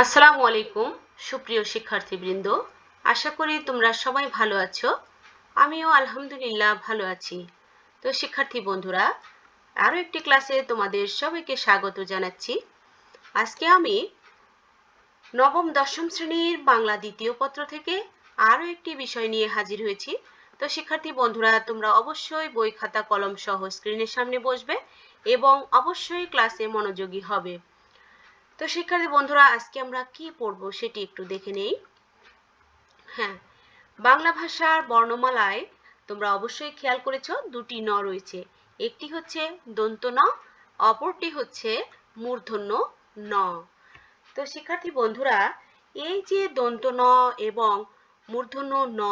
আসসালামু আলাইকুম সুপ্রিয় শিক্ষার্থীবৃন্দ, আশা করি তোমরা সবাই ভালো আছো। আমিও আলহামদুলিল্লাহ ভালো আছি। তো শিক্ষার্থী বন্ধুরা, আরো একটি ক্লাসে তোমাদের সবাইকে স্বাগত জানাচ্ছি। আজকে আমি নবম দশম শ্রেণীর বাংলা দ্বিতীয় পত্র থেকে আরো একটি বিষয় নিয়ে হাজির হয়েছি। তো শিক্ষার্থী বন্ধুরা, তোমরা অবশ্যই বই খাতা কলম সহ স্ক্রিনের সামনে বসবে এবং অবশ্যই ক্লাসে মনোযোগী হবে। তো শিক্ষার্থী বন্ধুরা, আজকে আমরা কি পড়ব সেটি একটু দেখে নেই। হ্যাঁ, বাংলা ভাষার বর্ণমালায় তোমরা অবশ্যই খেয়াল করেছো দুটি ন রয়েছে। একটি হচ্ছে দন্ত ন, অপরটি হচ্ছে মূর্ধন্য ন। তো শিক্ষার্থী বন্ধুরা, এই যে দন্ত ন এবং মূর্ধন্য ন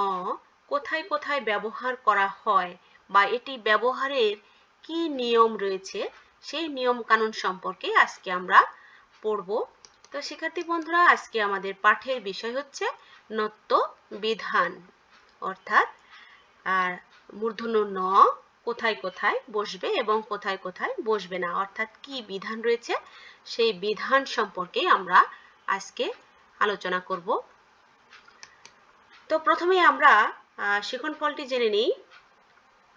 কোথায় কোথায় ব্যবহার করা হয় বা এটি ব্যবহারের কি নিয়ম রয়েছে সেই নিয়ম কানুন সম্পর্কে আজকে আমরা পড়ব। তো শিক্ষার্থী বন্ধুরা, আজকে আমাদের পাঠের বিষয় হচ্ছে নত্য বিধান, অর্থাৎ আর মূর্ধন্য ন কোথায় কোথায় বসবে এবং কোথায় কোথায় বসবে না, অর্থাৎ কি বিধান রয়েছে সেই বিধান সম্পর্কে আমরা আজকে আলোচনা করব। তো প্রথমে আমরা শিখন ফলটি জেনে নিই।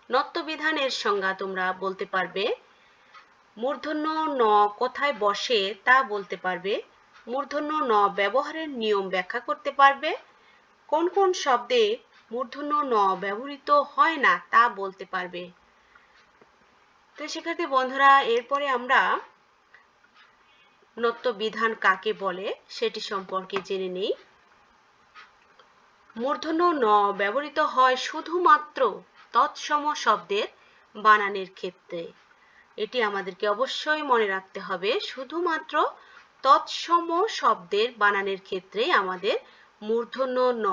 নত্য বিধানের সংজ্ঞা তোমরা বলতে পারবে, মূর্ধন্য ন কোথায় বসে তা বলতে পারবে, মূর্ধন্য ন ব্যবহারের নিয়ম ব্যাখ্যা করতে পারবে, কোন কোন শব্দে মূর্ধন্য ন ব্যবহৃত হয় না তা বলতে পারবে। তো শিক্ষার্থী বন্ধুরা, এরপরে আমরা নত্য বিধান কাকে বলে সেটি সম্পর্কে জেনে নিই। মূর্ধন্য ন ব্যবহৃত হয় শুধুমাত্র তৎসম শব্দের বানানের ক্ষেত্রে। এটি আমাদেরকে অবশ্যই মনে রাখতে হবে, শুধুমাত্র তৎসম শব্দের বানানের ক্ষেত্রে আমাদের মূর্ধন্য ন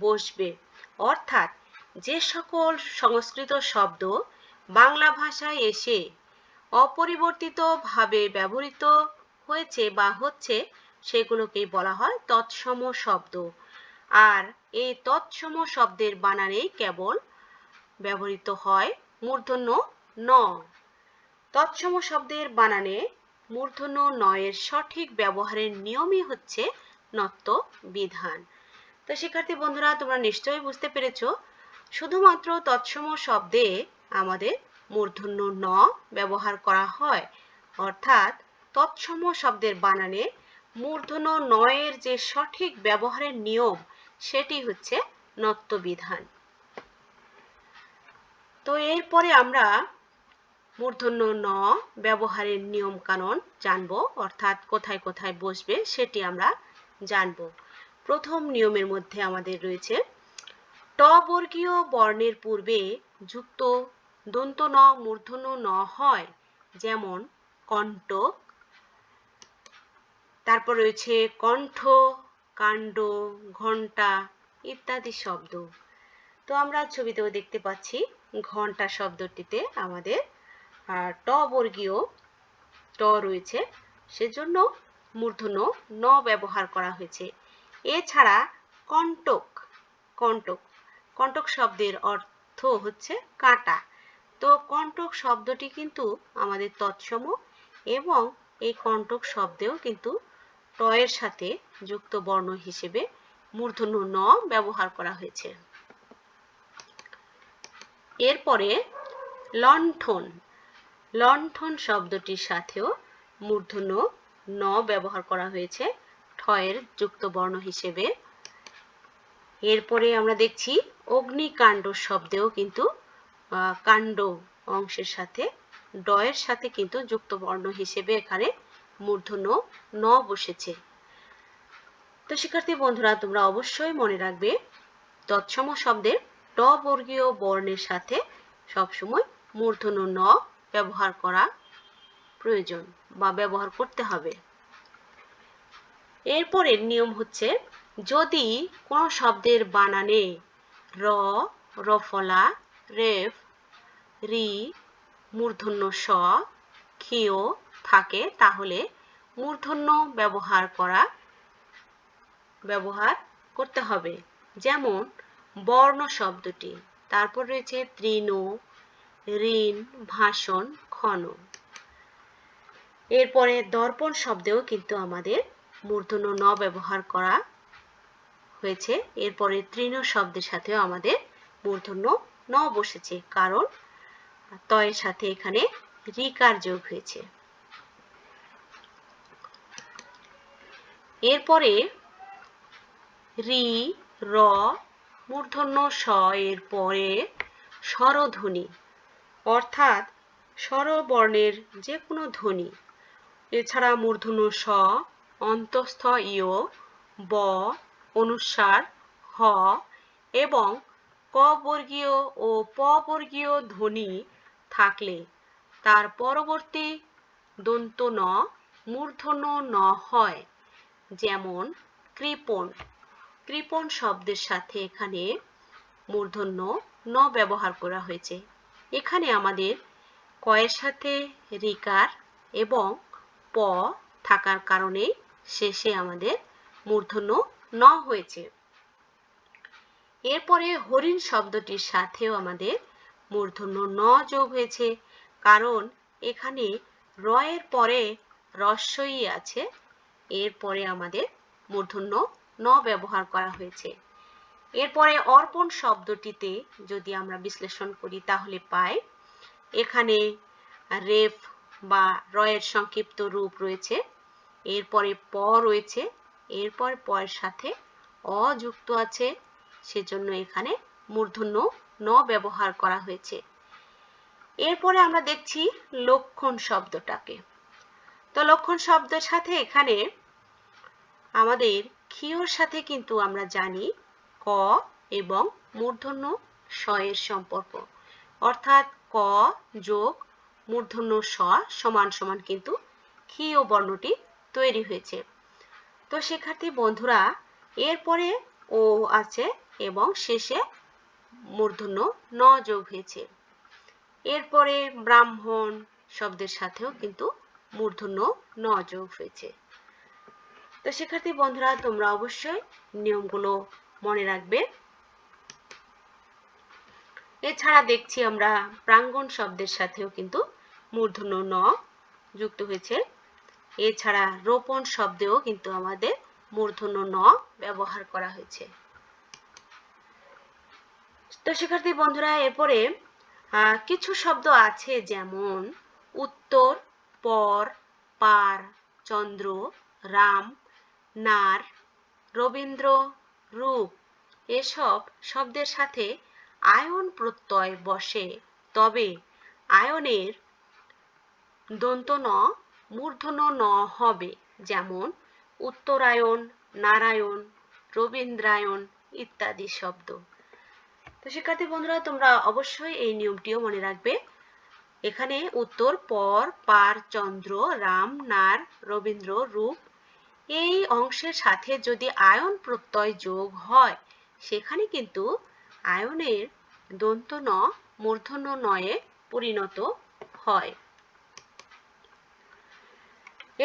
বসবে। অর্থাৎ যে সকল সংস্কৃত শব্দ বাংলা ভাষায় এসে অপরিবর্তিতভাবে ব্যবহৃত হয়েছে বা হচ্ছে সেগুলোকেই বলা হয় তৎসম শব্দ। আর এই তৎসম শব্দের বানানেই কেবল ব্যবহৃত হয় মূর্ধন্য ন। তৎসম শব্দের বানানে মূর্ধন্য ন এর সঠিক ব্যবহারের নিয়মই হচ্ছে নত্য বিধান। তো শিক্ষার্থী বন্ধুরা, তোমরা নিশ্চয়ই বুঝতে পেরেছো, শুধুমাত্র তৎসম শব্দে আমাদের মূর্ধন্য ন ব্যবহার করা হয়, অর্থাৎ তৎসম শব্দের বানানে মূর্ধন্য ন এর যে সঠিক ব্যবহারের নিয়ম সেটি হচ্ছে নত্য বিধান। তো এরপরে আমরা মূর্ধন্য ন ব্যবহারের নিয়ম কানুন জানবো, অর্থাৎ কোথায় কোথায় বসবে সেটি আমরা জানবো। প্রথম নিয়মের মধ্যে আমাদের রয়েছে, ট বর্গীয় বর্ণের পূর্বে যুক্ত দন্ত ন মূর্ধন্য ন হয়, যেমন কণ্টক, তারপর রয়েছে কণ্ঠ, কাণ্ড, ঘণ্টা ইত্যাদি শব্দ। তো আমরা ছবিতেও দেখতে পাচ্ছি ঘণ্টা শব্দটিতে আমাদের ট বর্গীয় ট রয়েছে, সেজন্য মূর্ধন্য ন ব্যবহার করা হয়েছে। এছাড়া কণ্টক, কণ্টক কণ্টক শব্দের অর্থ হচ্ছে কাঁটা। তো কণ্টক শব্দটি কিন্তু আমাদের তৎসম এবং এই কণ্টক শব্দেও কিন্তু ট এর সাথে যুক্ত বর্ণ হিসেবে মূর্ধন্য ন ব্যবহার করা হয়েছে। এরপরে লণ্ঠন, লণ্ঠন শব্দটির সাথেও মূর্ধন্য ন ব্যবহার করা হয়েছে ঠ এর যুক্ত বর্ণ হিসেবে। এরপরে আমরা দেখছি অগ্নিকাণ্ড শব্দেও কিন্তু কাণ্ড অংশের সাথে ড এর সাথে কিন্তু যুক্ত বর্ণ হিসেবে এখানে মূর্ধন্য ন বসেছে। তো শিক্ষার্থী বন্ধুরা, তোমরা অবশ্যই মনে রাখবে, তৎসম শব্দের ট বর্গীয় বর্ণের সাথে সবসময় মূর্ধন্য ন ব্যবহার করা প্রয়োজন বা ব্যবহার করতে হবে। এরপরের নিয়ম হচ্ছে, যদি কোন শব্দের বানানে র, রফলা, রেফ, রি, মূর্ধন্য স, ক্ষীয় থাকে তাহলে মূর্ধন্য ব্যবহার করতে হবে। যেমন বর্ণ শব্দটি, তারপর রয়েছে তৃণ, ঋণ, ভাষণ, ক্ষণ। এরপরে দর্পণ শব্দেও কিন্তু আমাদের মূর্ধন্য ন ব্যবহার করা হয়েছে। এরপরে তৃণ শব্দের সাথেও আমাদের মূর্ধন্য ন বসেছে, কারণ তয়ের সাথে এখানে রিকার যোগ হয়েছে। এরপরে রি, র, মূর্ধন্য স এর পরে স্বরধ্বনি অর্থাৎ স্বরবর্ণের যে কোনো ধ্বনি, এছাড়া মূর্ধন্য স, অন্তঃস্থ ইয়, ব, অনুস্বার হ এবং ক বর্গীয় ও প বর্গীয় ধ্বনি থাকলে তার পরবর্তী দন্ত ন মূর্ধন্য ন হয়। যেমন কৃপণ, কৃপণ শব্দের সাথে এখানে মূর্ধন্য ন ব্যবহার করা হয়েছে। এখানে আমাদের কয়ের সাথে রিকার এবং প থাকার কারণে শেষে আমাদের মূর্ধন্য ন হয়েছে। এরপরে হরিণ শব্দটির সাথেও আমাদের মূর্ধন্য ন যোগ হয়েছে, কারণ এখানে র এর পরে রস্বই আছে, এরপরে আমাদের মূর্ধন্য ন ব্যবহার করা হয়েছে। এরপরে অর্পণ শব্দটিতে যদি আমরা বিশ্লেষণ করি তাহলে পাই এখানে রেফ বা র এর সংক্ষিপ্ত রূপ রয়েছে, এরপরে প রয়েছে, এরপর পয়ের সাথে অ যুক্ত আছে, সেজন্য এখানে মূর্ধন্য ন ব্যবহার করা হয়েছে। এরপরে আমরা দেখছি লক্ষণ শব্দটাকে। তো লক্ষণ শব্দের সাথে এখানে আমাদের ক্ষীয়র সাথে কিন্তু আমরা জানি ক এবং মূর্ধন্য স এর সম্পর্ক, অর্থাৎ ক যোগ মূর্ধন্য স সমান সমান কিন্তু ক্ষীয় বর্ণটি তৈরি হয়েছে। তো শিক্ষার্থী বন্ধুরা, এরপরে ও আছে এবং শেষে মূর্ধন্য ন যোগ হয়েছে। এরপরে ব্রাহ্মণ শব্দের সাথেও কিন্তু মূর্ধন্য ন যোগ হয়েছে। তো শিক্ষার্থী বন্ধুরা, তোমরা অবশ্যই নিয়মগুলো মনে রাখবে। এছাড়া দেখছি আমরা প্রাঙ্গণ শব্দের সাথেও কিন্তু মূর্ধন্য ন যুক্ত হয়েছে। এছাড়া রোপণ শব্দেও কিন্তু আমাদের মূর্ধন্য ন ব্যবহার করা হয়েছে। তো শিক্ষার্থী বন্ধুরা, এরপরে কিছু শব্দ আছে যেমন উত্তর, পর, পার, চন্দ্র, রাম, নার, রবীন্দ্র, রূপ এসব শব্দের সাথে আয়ন প্রত্যয় বসে, তবে আয়নের দন্ত ন মূর্ধন্য ন হবে। যেমন উত্তরায়ণ, নারায়ণ, রবীন্দ্রায়ণ ইত্যাদি শব্দ। তো শিক্ষার্থী বন্ধুরা, তোমরা অবশ্যই এই নিয়মটিও মনে রাখবে। এখানে উত্তর, পর, পার, চন্দ্র, রাম, নার, রবীন্দ্র, রূপ এই অংশের সাথে যদি আয়ন প্রত্যয় যোগ হয়, সেখানে কিন্তু আয়নের দন্ত ন মূর্ধন্য নয়ে পরিণত হয়।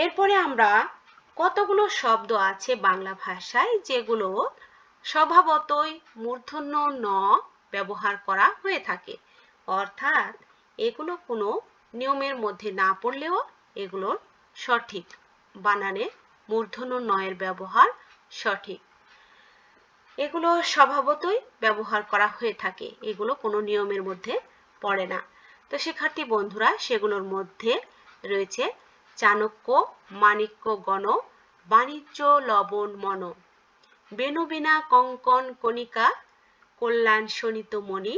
এরপরে আমরা কতগুলো শব্দ আছে বাংলা ভাষায় যেগুলো স্বভাবতই মূর্ধন্য ন ব্যবহার করা হয়ে থাকে, অর্থাৎ এগুলো কোনো নিয়মের মধ্যে না পড়লেও এগুলোর সঠিক বানানে মূর্ধন্য ন এর ব্যবহার সঠিক। এগুলো স্বভাবতই ব্যবহার করা হয়ে থাকে, এগুলো কোনো নিয়মের মধ্যে পড়ে না। তো শিক্ষার্থী বন্ধুরা, সেগুলোর মধ্যে রয়েছে চাণক্য, মাণিক্য গণ, বাণিজ্য লবণ মন, বেণুবীণা কঙ্কন কণিকা, কল্যাণ শোণিত মণি,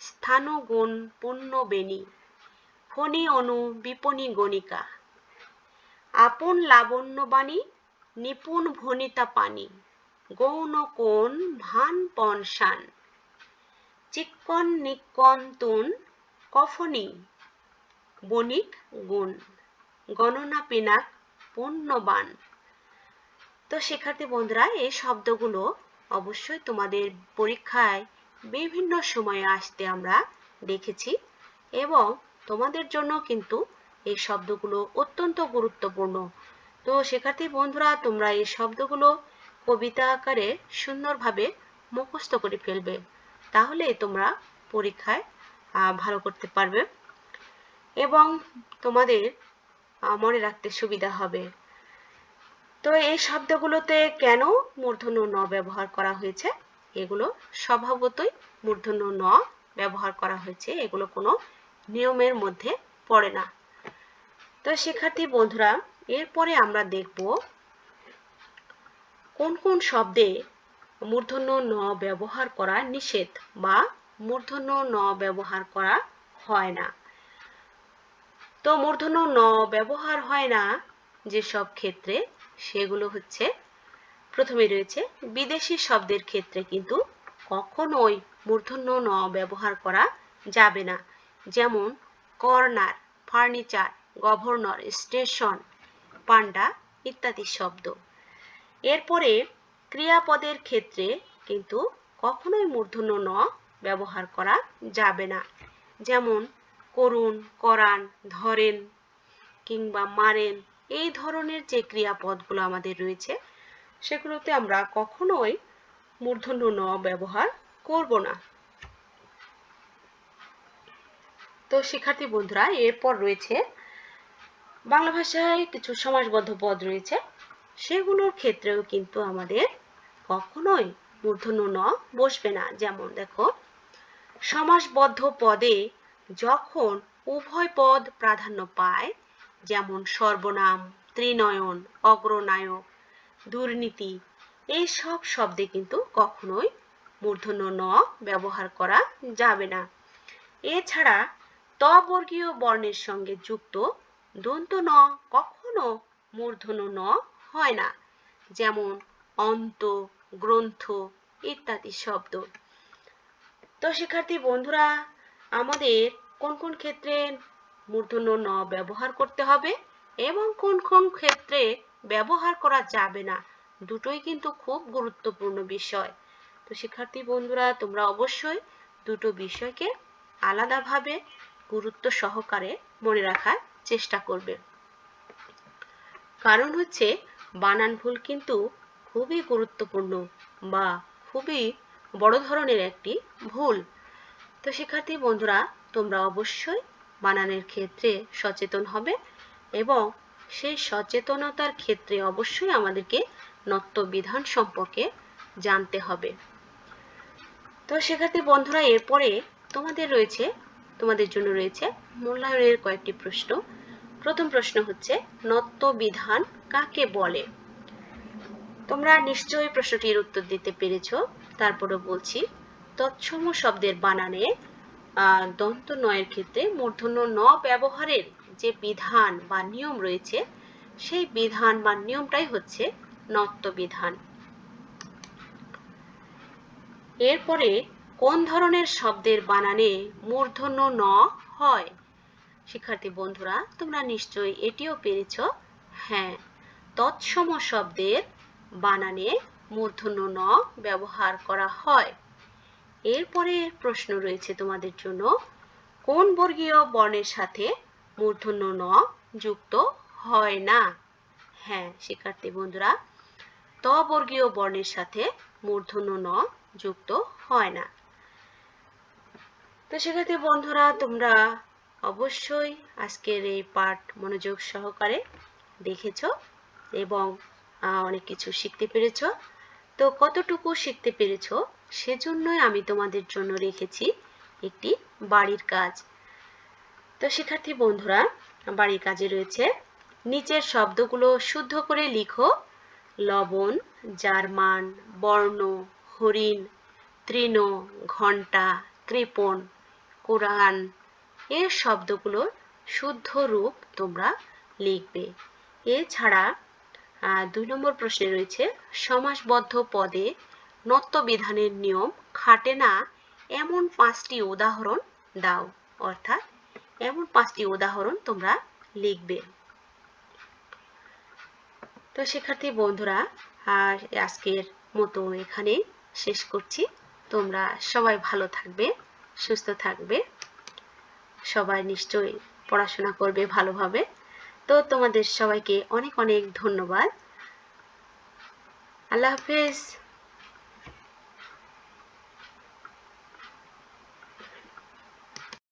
স্থান গুণ পুণ্য বেণী, ফণি অনু বিপণী গণিকা, আপন লাবণ্য বাণী, নিপুণ ভনিতা পানি, গৌণ কোণ ভান পণ শান, চিক্কণ নিক্কণ তুন, কফনি বণিক গুণ, গণনা পিনাক পুণ্যবান। তো শিক্ষার্থী বন্ধুরা, এই শব্দগুলো অবশ্যই তোমাদের পরীক্ষায় বিভিন্ন সময়ে আসতে আমরা দেখেছি এবং তোমাদের জন্য কিন্তু এই শব্দগুলো অত্যন্ত গুরুত্বপূর্ণ। তো শিক্ষার্থী বন্ধুরা, তোমরা এই শব্দগুলো কবিতা আকারে সুন্দরভাবে মুখস্থ করে ফেলবে, তাহলে তোমরা পরীক্ষায় ভালো করতে পারবে এবং তোমাদের মনে রাখতে সুবিধা হবে। তো তো এই শব্দগুলোতে কেন মূর্ধন্য ন ব্যবহার করা হয়েছে? এগুলো স্বভাবতই মূর্ধন্য ন ব্যবহার করা হয়েছে, এগুলো কোনো নিয়মের মধ্যে পড়ে না। তো শিক্ষার্থী বন্ধুরা, এরপরে আমরা দেখব কোন কোন শব্দে মূর্ধন্য ন ব্যবহার করা নিষেধ বা মূর্ধন্য ন ব্যবহার করা হয় না। তো মূর্ধন্য ন ব্যবহার হয় না যেসব ক্ষেত্রে, সেগুলো হচ্ছে, প্রথমে রয়েছে বিদেশি শব্দের ক্ষেত্রে কিন্তু কখনোই মূর্ধন্য ন ব্যবহার করা যাবে না, যেমন কর্নার, ফার্নিচার, গভর্নর, স্টেশন, পান্ডা ইত্যাদি শব্দ। এরপরে ক্রিয়াপদের ক্ষেত্রে কিন্তু কখনোই মূর্ধন্য ন ব্যবহার করা যাবে না, যেমন করুন, করান, ধরেন কিংবা মারেন, এই ধরনের যে ক্রিয়াপদগুলো আমাদের রয়েছে সেগুলোতে আমরা কখনোই মূর্ধন্য ন ব্যবহার করব না। তো শিক্ষার্থী বন্ধুরা, এরপর রয়েছে বাংলা ভাষায় কিছু সমাসবদ্ধ পদ রয়েছে, সেগুলোর ক্ষেত্রেও কিন্তু আমাদের কখনোই মূর্ধন্য ন বসবে না। যেমন দেখো, সমাসবদ্ধ পদে যখন উভয় পদ প্রাধান্য পায়, যেমন সর্বনাম, ত্রিনয়ন, অগ্রনায়ক, দুর্নীতি, এই সব শব্দে কিন্তু কখনোই মূর্ধন্য ন ব্যবহার করা যাবে না। এছাড়া ত বর্গীয় বর্ণের সঙ্গে যুক্ত দন্ত ন কখনো মূর্ধন্য ন হয় না, যেমন অন্ত, গ্রন্থ ইত্যাদি শব্দ। তো শিক্ষার্থী বন্ধুরা, আমাদের কোন কোন ক্ষেত্রে মূর্ধন্য ন ব্যবহার করতে হবে এবং কোন কোন ক্ষেত্রে ব্যবহার করা যাবে না, দুটোই কিন্তু খুব গুরুত্বপূর্ণ বিষয়। তো শিক্ষার্থী বন্ধুরা, তোমরা অবশ্যই দুটো বিষয়কে আলাদাভাবে গুরুত্ব সহকারে মনে রাখার চেষ্টা করবে, কারণ হচ্ছে বানান ভুল কিন্তু খুবই গুরুত্বপূর্ণ বা খুবই বড় ধরনের একটি ভুল। তো শিক্ষার্থী বন্ধুরা, তোমরা অবশ্যই বানানের ক্ষেত্রে সচেতন হবে এবং সেই সচেতনতার ক্ষেত্রে অবশ্যই আমাদেরকে নত্যবিধান সম্পর্কে জানতে হবে। তো শিক্ষার্থী বন্ধুরা, এরপরে তোমাদের জন্য রয়েছে মূল্যায়নের কয়েকটি প্রশ্ন। প্রথম প্রশ্ন হচ্ছে, নত্যবিধান কাকে বলে? তোমরা নিশ্চয়ই প্রশ্নটির উত্তর দিতে পেরেছ। তারপরে বলছি, তৎসম শব্দের বানানে দন্ত নয়ের ক্ষেত্রে মূর্ধন্য ন ব্যবহারের যে বিধান বা নিয়ম রয়েছে, সেই বিধান বা নিয়মটাই হচ্ছে নত্যবিধান। এরপরে কোন ধরনের শব্দের বানানে মূর্ধন্য ন হয়? শিক্ষার্থী বন্ধুরা, তোমরা নিশ্চয়ই এটিও পেরেছ। হ্যাঁ, তৎসম শব্দের বানানে মূর্ধন্য ন ব্যবহার করা হয়। এরপরে প্রশ্ন রয়েছে তোমাদের জন্য, কোন বর্গীয় বর্ণের সাথে মূর্ধন্য ন যুক্ত হয় না? হ্যাঁ শিক্ষার্থী বন্ধুরা, ত বর্গীয় বর্ণের সাথে মূর্ধন্য ন যুক্ত হয় না। তো শিক্ষার্থী বন্ধুরা, তোমরা অবশ্যই আজকের এই পাঠ মনোযোগ সহকারে দেখেছ এবং অনেক কিছু শিখতে পেরেছ। তো কতটুকু শিখতে পেরেছ সেজন্যই আমি তোমাদের জন্য রেখেছি একটি বাড়ির কাজ। তো শিক্ষার্থী বন্ধুরা, বাড়ির কাজে রয়েছে, নিচের শব্দগুলো শুদ্ধ করে লিখো। লবণ, জার্মান, বর্ণ, হরিণ, তৃণ, ঘণ্টা, কৃপণ, কোরআন, এর শব্দগুলোর শুদ্ধ রূপ তোমরা লিখবে। এছাড়া 2 নম্বর প্রশ্নে রয়েছে, সমাসবদ্ধ পদে নত্যবিধানের নিয়ম খাটে না এমন 5টি উদাহরণ দাও। অর্থাৎ এমন 5টি উদাহরণ তোমরা লিখবে। তো শিক্ষার্থী বন্ধুরা, আজকের মতো এখানে শেষ করছি। তোমরা সবাই ভালো থাকবে, সুস্থ থাকবে, সবাই নিশ্চয়ই পড়াশোনা করবে ভালোভাবে। তো তোমাদের সবাইকে অনেক অনেক ধন্যবাদ। আল্লাহ হাফেজ।